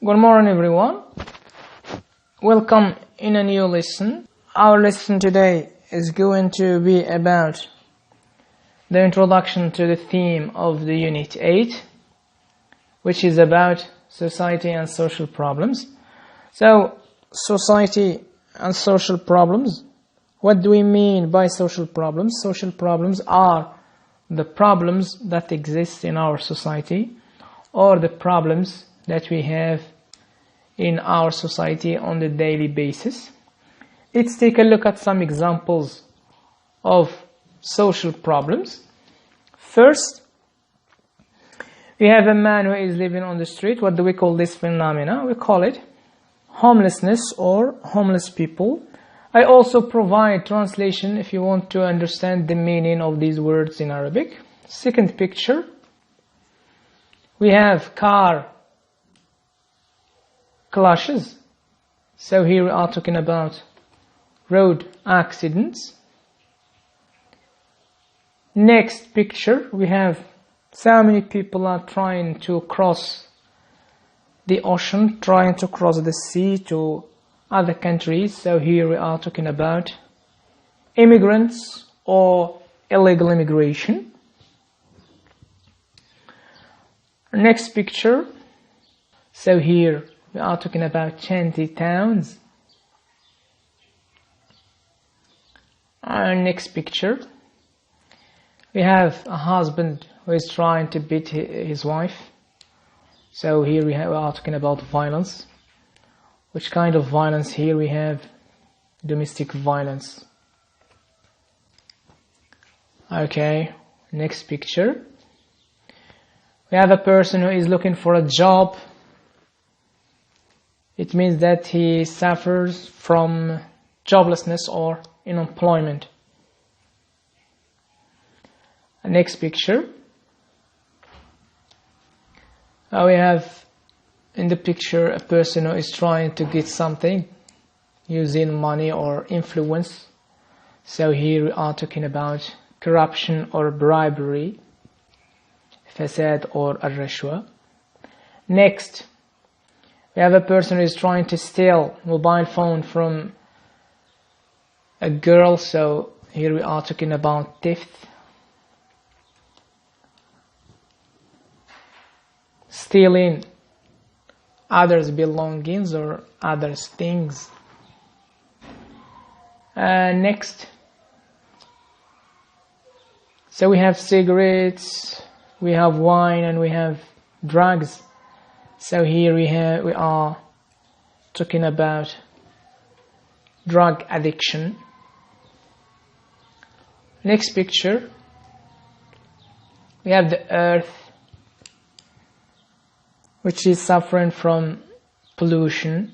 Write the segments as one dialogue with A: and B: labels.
A: Good morning everyone. Welcome in a new lesson. Our lesson today is going to be about the introduction to the theme of the Unit 8, which is about society and social problems. So, society and social problems. What do we mean by social problems? Social problems are the problems that exist in our society, or the problems that we have in our society on a daily basis. Let's take a look at some examples of social problems. First, we have a man who is living on the street. What do we call this phenomena? We call it homelessness or homeless people. I also provide translation if you want to understand the meaning of these words in Arabic. Second picture, we have car clashes. So here we are talking about road accidents. Next picture, we have so many people are trying to cross the ocean, trying to cross the sea to other countries. So here we are talking about immigrants or illegal immigration. Next picture, so here we are talking about shanty towns. And next picture, we have a husband who is trying to beat his wife. So here we are talking about violence. Which kind of violence? Here we have domestic violence. Okay, next picture. We have a person who is looking for a job. It means that he suffers from joblessness or unemployment. Next picture. We have in the picture a person who is trying to get something using money or influence. So here we are talking about corruption or bribery, fasad or al-rashwa. Next, we have a person who is trying to steal mobile phone from a girl. So here we are talking about theft. Stealing others' belongings or others' things. Next, so we have cigarettes, we have wine, and we have drugs. So here we are talking about drug addiction. Next picture, we have the earth, which is suffering from pollution.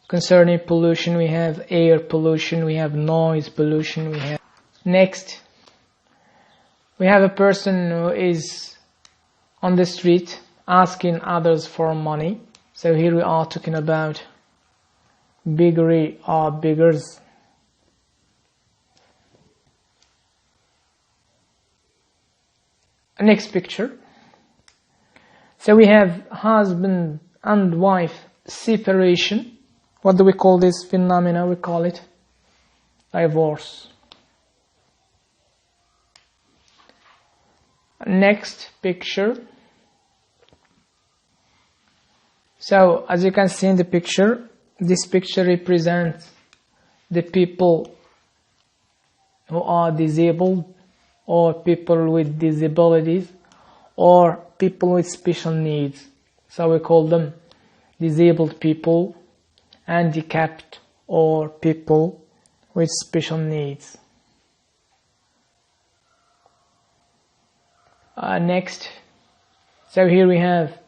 A: Concerning pollution, we have air pollution, we have noise pollution, we have... Next, we have a person who is on the street asking others for money. So here we are talking about beggary or beggars. Next picture. So we have husband and wife separation. What do we call this phenomena? We call it divorce. Next picture. So as you can see in the picture, this picture represents the people who are disabled or people with disabilities or people with special needs. So we call them disabled people, handicapped, or people with special needs. Next, so here we have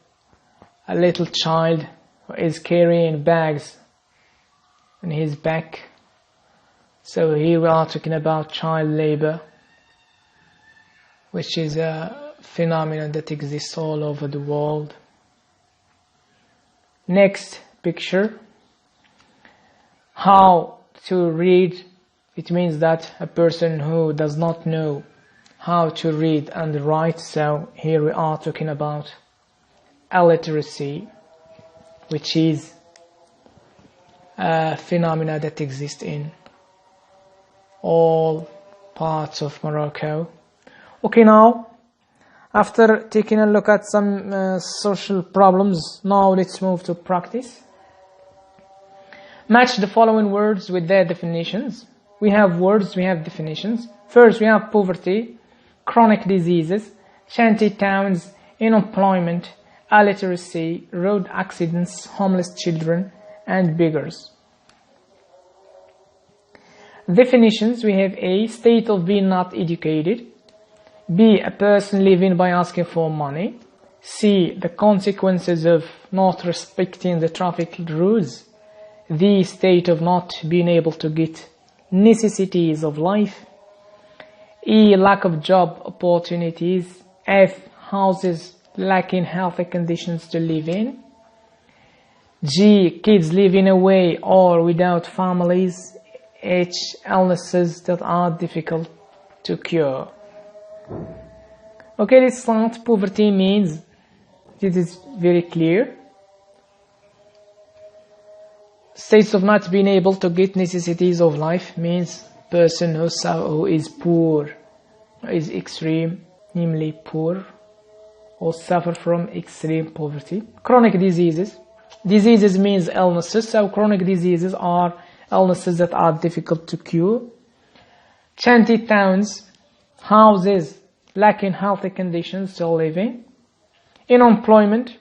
A: a little child who is carrying bags on his back. So here we are talking about child labor, which is a phenomenon that exists all over the world. Next picture. How to read, it means that a person who does not know how to read and write. So here we are talking about illiteracy, which is a phenomena that exists in all parts of Morocco. Okay, now after taking a look at some social problems, now let's move to practice. Match the following words with their definitions. We have words, we have definitions. First, we have poverty, chronic diseases, shanty towns, unemployment, illiteracy, road accidents, homeless children, and beggars. Definitions, we have A, state of being not educated. B, a person living by asking for money. C, the consequences of not respecting the traffic rules. The state of not being able to get necessities of life. E, lack of job opportunities. F, houses lacking healthy conditions to live in. G, kids living away or without families. H, illnesses that are difficult to cure. Okay, let's start. Poverty means, this is very clear, states of not being able to get necessities of life, means person who is poor, is extremely poor, or suffer from extreme poverty. Chronic diseases. Diseases means illnesses, so chronic diseases are illnesses that are difficult to cure. Shanty towns, houses lacking healthy conditions to live in. Unemployment,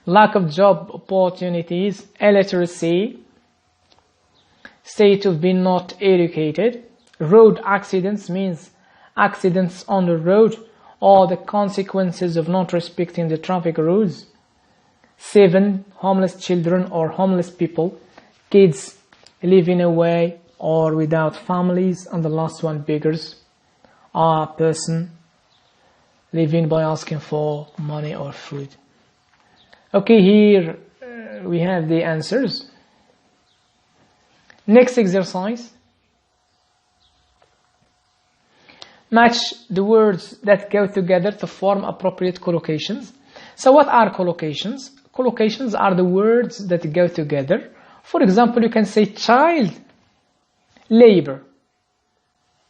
A: lack of job opportunities. Illiteracy, state of being not educated. Road accidents means accidents on the road or the consequences of not respecting the traffic rules. 7, homeless children or homeless people, kids living away or without families. And the last one, beggars, are a person living by asking for money or food. Okay, here we have the answers. Next exercise. Match the words that go together to form appropriate collocations. So what are collocations? Collocations are the words that go together. For example, you can say child labor.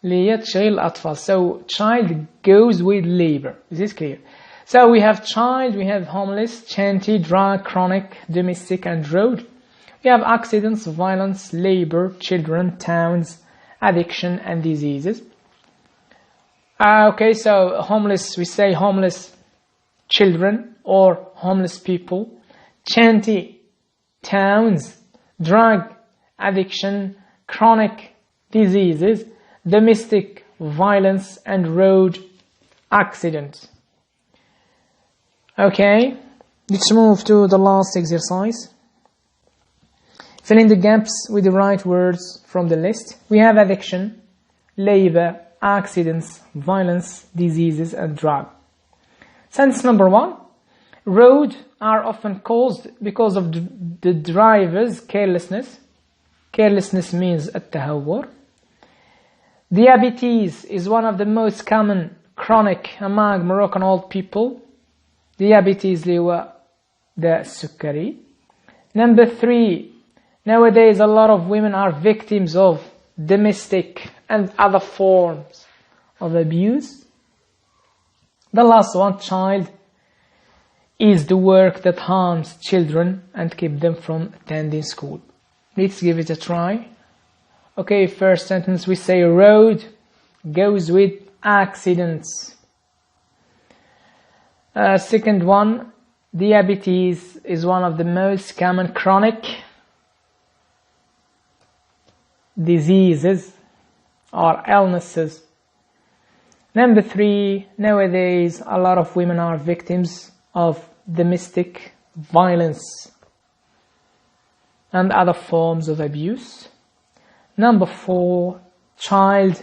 A: So child goes with labor. This is clear. So we have child, we have homeless, shanty, drug, chronic, domestic, and road. We have accidents, violence, labor, children, towns, addiction, and diseases. Okay, so homeless, we say homeless children or homeless people. Shanty, towns, drug, addiction, chronic diseases, domestic violence, and road accidents. Okay, let's move to the last exercise. Fill in the gaps with the right words from the list. We have addiction, labor, accidents, violence, diseases, and drug. Sentence number 1. Roads are often caused because of the driver's carelessness. Carelessness means التهور. Diabetes is one of the most common chronic among Moroccan old people. Diabetes اللي هو السكري. Number 3. Nowadays a lot of women are victims of domestic and other forms of abuse. The last one, child, is the work that harms children and keep them from attending school. Let's give it a try. Okay, first sentence we say road goes with accidents. Second one, diabetes is one of the most common chronic diseases or illnesses. Number 3, nowadays a lot of women are victims of domestic violence and other forms of abuse. Number 4, child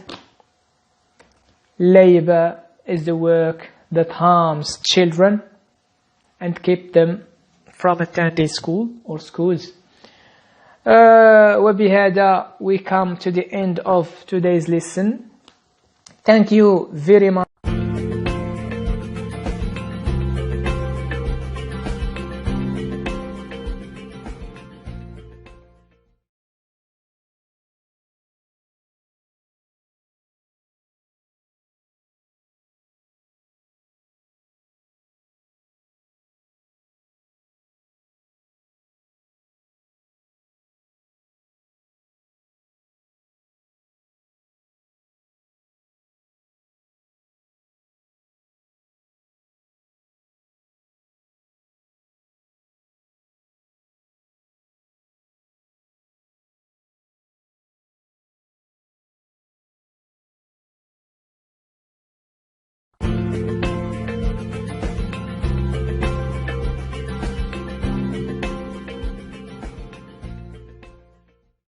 A: labor is the work that harms children and keep them from a 10-day school or schools. وبهذا we come to the end of today's lesson. Thank you very much.